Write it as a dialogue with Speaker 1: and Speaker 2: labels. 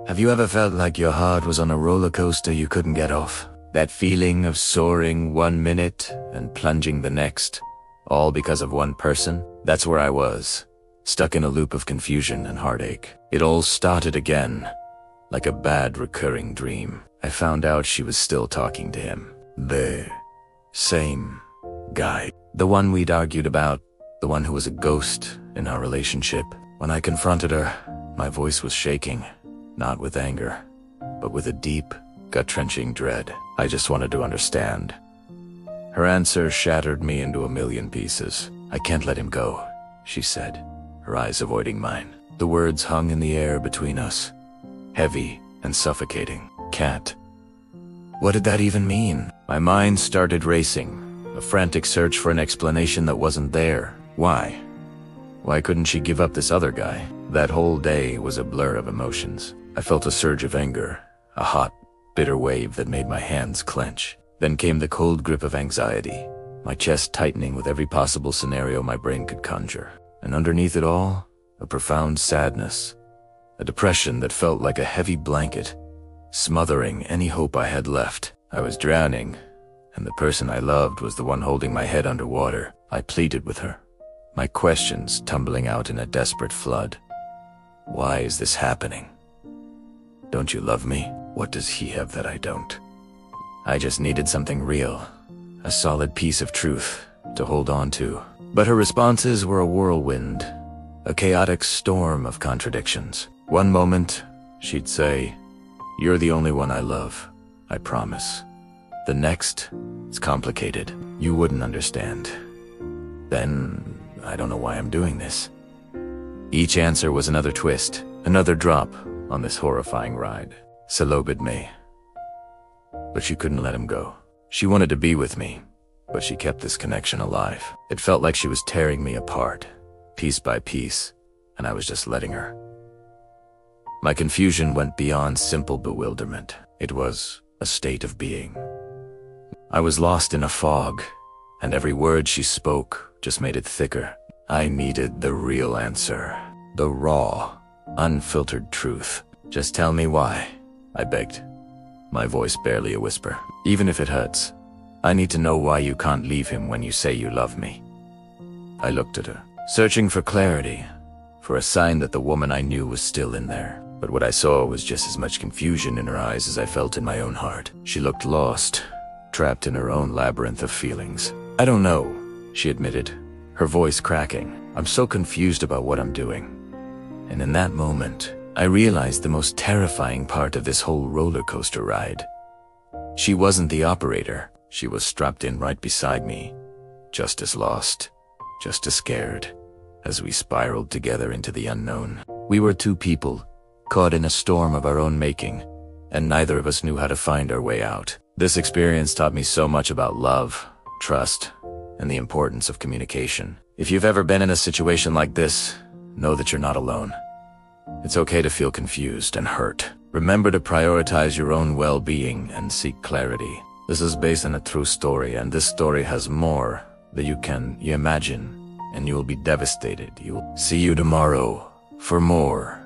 Speaker 1: Have you ever felt like your heart was on a roller coaster you couldn't get off? That feeling of soaring 1 minute and plunging the next, all because of one person? That's where I was, stuck in a loop of confusion and heartache. It all started again, like a bad recurring dream. I found out she was still talking to him. The same guy. The one we'd argued about, the one who was a ghost in our relationship. When I confronted her, my voice was shaking, not with anger, but with a deep, gut-wrenching dread. I just wanted to understand. Her answer shattered me into a million pieces. "I can't let him go," she said, her eyes avoiding mine. The words hung in the air between us, heavy and suffocating. Can't. What did that even mean? My mind started racing, a frantic search for an explanation that wasn't there. Why? Why couldn't she give up this other guy? That whole day was a blur of emotions. I felt a surge of anger, a hot, bitter wave that made my hands clench. Then came the cold grip of anxiety, my chest tightening with every possible scenario my brain could conjure. And underneath it all, a profound sadness, a depression that felt like a heavy blanket, smothering any hope I had left. I was drowning, and the person I loved was the one holding my head underwater. I pleaded with her, my questions tumbling out in a desperate flood. Why is this happening? Don't you love me? What does he have that I don't? I just needed something real, a solid piece of truth to hold on to. But her responses were a whirlwind, a chaotic storm of contradictions. One moment, she'd say, "You're the only one I love, I promise." The next, "It's complicated. You wouldn't understand." Then, "I don't know why I'm doing this." Each answer was another twist, another drop on this horrifying ride. Salobed me. But she couldn't let him go. She wanted to be with me, but she kept this connection alive. It felt like she was tearing me apart, piece by piece, and I was just letting her. My confusion went beyond simple bewilderment. It was a state of being. I was lost in a fog, and every word she spoke just made it thicker. I needed the real answer, the raw, unfiltered truth. "Just tell me why," I begged, my voice barely a whisper. "Even if it hurts, I need to know why you can't leave him when you say you love me." I looked at her, searching for clarity, for a sign that the woman I knew was still in there. But what I saw was just as much confusion in her eyes as I felt in my own heart. She looked lost, trapped in her own labyrinth of feelings. "I don't know," she admitted, her voice cracking. "I'm so confused about what I'm doing." And in that moment, I realized the most terrifying part of this whole roller coaster ride. She wasn't the operator. She was strapped in right beside me, just as lost, just as scared, as we spiraled together into the unknown. We were two people, caught in a storm of our own making, and neither of us knew how to find our way out. This experience taught me so much about love, trust, and the importance of communication. If you've ever been in a situation like this, know that you're not alone. It's okay to feel confused and hurt. Remember to prioritize your own well-being and seek clarity. This is based on a true story, and this story has more that you imagine, and you will be devastated. See you tomorrow for more.